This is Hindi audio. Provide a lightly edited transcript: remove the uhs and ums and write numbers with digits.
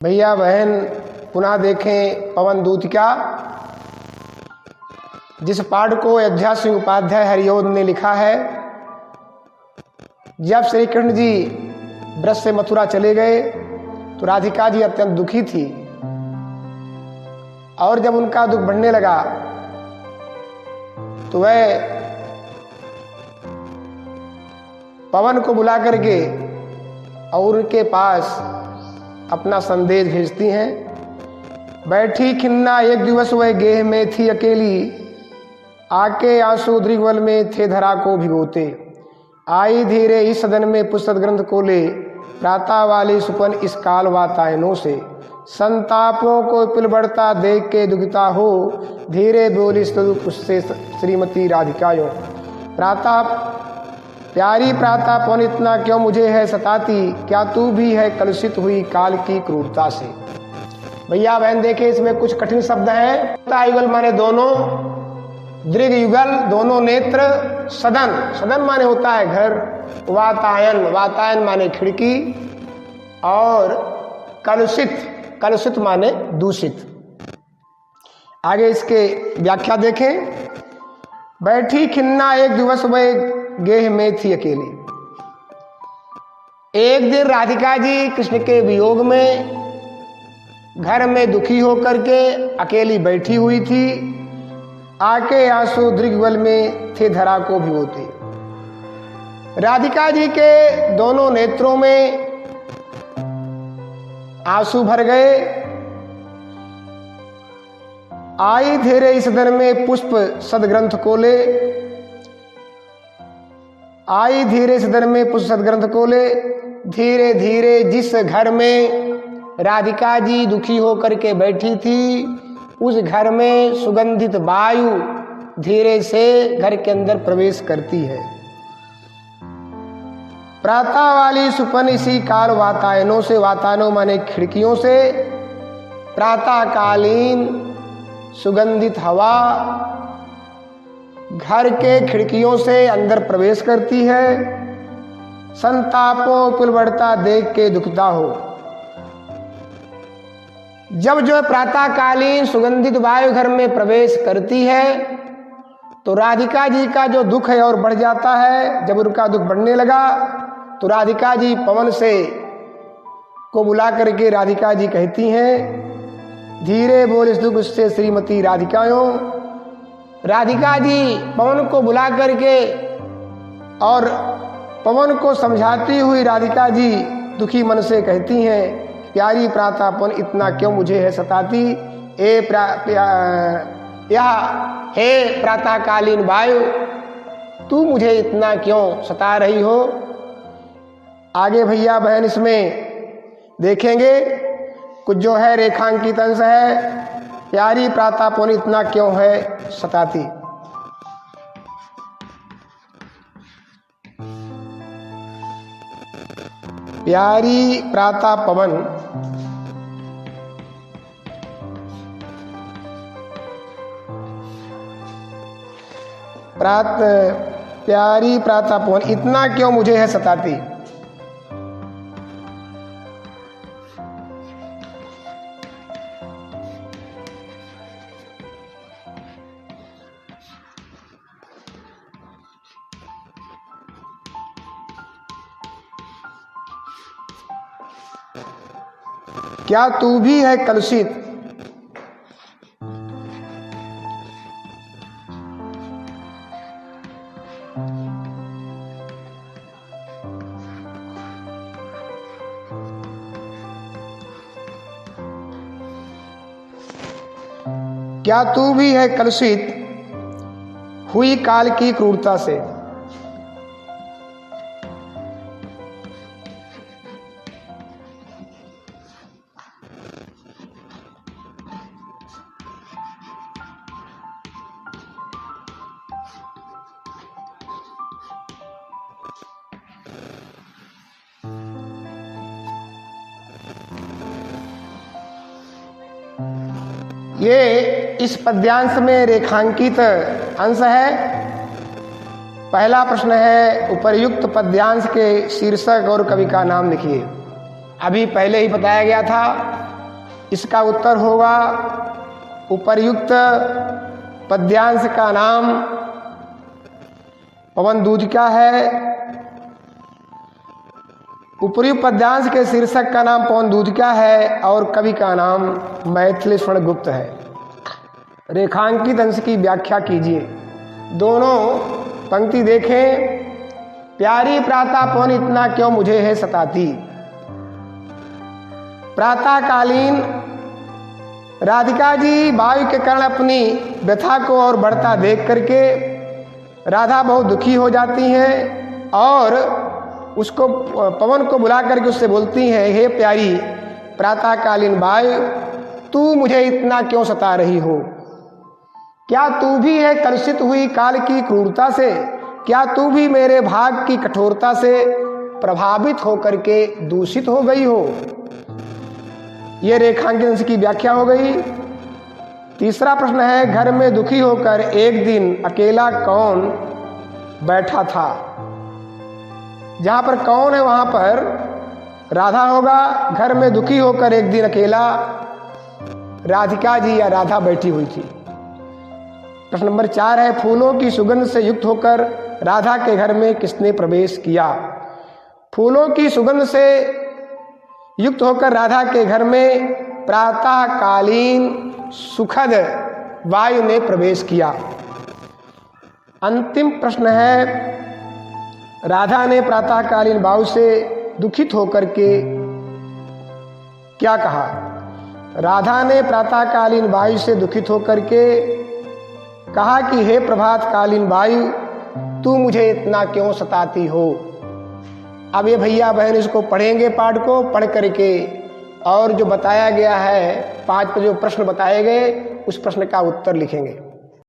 भैया बहन पुनः देखें पवन दूत का, जिस पाठ को अयोध्या सिंह उपाध्याय हरिओद ने लिखा है। जब श्री कृष्ण जी ब्रज से मथुरा चले गए तो राधिका जी अत्यंत दुखी थी, और जब उनका दुख बढ़ने लगा तो वह पवन को बुला करके और उनके पास अपना संदेश भेजती हैं। बैठी खिन्ना एक दिवस वह गेह में थी अकेली, आके आंसू दृग्वल में थे धरा को भिगोते। आई धीरे इस सदन में पुस्तक ग्रंथ को ले, प्रातः वाली सुपन इस काल वातायनों से। संतापों को पिल बढ़ता देख के दुखिता हो, धीरे बोली उससे श्रीमती राधिकायों। प्रातः प्यारी प्रातः पवन इतना क्यों मुझे है सताती, क्या तू भी है कलुषित हुई काल की क्रूरता से। भैया बहन देखे इसमें कुछ कठिन शब्द हैं। युगल माने दोनों, दृग युगल दोनों नेत्र, सदन सदन माने होता है घर, वातायन वातायन माने खिड़की, और कलुषित कलुषित माने दूषित। आगे इसके व्याख्या देखें। बैठी खिन्ना एक दिवस वह गेह में थी अकेली। एक दिन राधिका जी कृष्ण के वियोग में घर में दुखी होकर के अकेली बैठी हुई थी। आके आंसू दृग्वल में थे धरा को भिगोते। राधिका जी के दोनों नेत्रों में आंसू भर गए। आई धीरे इस सदन में पुष्प सदग्रंथ को ले, आई धीरे सदन में पुष्प सदग्रंथ को ले। धीरे धीरे जिस घर में राधिका जी दुखी होकर के बैठी थी, उस घर में सुगंधित वायु धीरे से घर के अंदर प्रवेश करती है। प्रातः वाली सुपन इसी काल वातायनों से, वातायनों माने खिड़कियों से, प्रातःकालीन सुगंधित हवा घर के खिड़कियों से अंदर प्रवेश करती है। संतापों पुल बढ़ता देख के दुखता हो। जब जो प्रातःकालीन सुगंधित वायु घर में प्रवेश करती है तो राधिका जी का जो दुख है और बढ़ जाता है। जब उनका दुख बढ़ने लगा तो राधिका जी पवन से को बुला करके राधिका जी कहती हैं, धीरे बोल इस दुख से श्रीमती राधिकायों। राधिका जी पवन को बुला करके और पवन को समझाती हुई राधिका जी दुखी मन से कहती हैं, प्यारी प्रातः पवन इतना क्यों मुझे है सताती। हे प्रातःकालीन वायु, तू मुझे इतना क्यों सता रही हो। आगे भैया बहन इसमें देखेंगे कुछ जो है रेखांकित अंश है। प्यारी प्रातः पवन इतना क्यों है सताती। प्यारी प्रातः पवन प्यारी प्रातः पवन इतना क्यों मुझे है सताती। क्या तू भी है कलुषित। क्या तू भी है कलुषित हुई काल की क्रूरता से। ये इस पद्यांश में रेखांकित अंश है। पहला प्रश्न है, उपर्युक्त पद्यांश के शीर्षक और कवि का नाम लिखिए। अभी पहले ही बताया गया था इसका उत्तर होगा उपर्युक्त पद्यांश का नाम पवन दूजिका है। उपर्युक्त पद्यांश के शीर्षक का नाम पवन दूजिका है और कवि का नाम मैथिलीशरण गुप्त है। रेखांकित अंश की व्याख्या कीजिए। दोनों पंक्ति देखें। प्यारी प्रातः पवन इतना क्यों मुझे है सताती। प्रातःकालीन राधिका जी वायु के कारण अपनी व्यथा को और बढ़ता देख करके राधा बहुत दुखी हो जाती हैं और उसको पवन को बुला करके उससे बोलती हैं, हे प्यारी प्रातःकालीन वायु, तू मुझे इतना क्यों सता रही हो। क्या तू भी है कलुषित हुई काल की क्रूरता से। क्या तू भी मेरे भाग की कठोरता से प्रभावित होकर के दूषित हो गई हो। यह रेखांकित अंश की व्याख्या हो गई। तीसरा प्रश्न है, घर में दुखी होकर एक दिन अकेला कौन बैठा था। जहां पर कौन है वहां पर राधा होगा। घर में दुखी होकर एक दिन अकेला राधिका जी या राधा बैठी हुई थी। प्रश्न नंबर 4 है, फूलों की सुगंध से युक्त होकर राधा के घर में किसने प्रवेश किया। फूलों की सुगंध से युक्त होकर राधा के घर में प्रातःकालीन सुखद वायु ने प्रवेश किया। अंतिम प्रश्न है, राधा ने प्रातःकालीन वायु से दुखित होकर के क्या कहा। राधा ने प्रातःकालीन वायु से दुखित होकर के कहा कि हे प्रभातकालीन वायु, तू मुझे इतना क्यों सताती हो। अब ये भैया बहन इसको पढ़ेंगे, पाठ को पढ़ करके और जो बताया गया है 5 जो प्रश्न बताए गए उस प्रश्न का उत्तर लिखेंगे।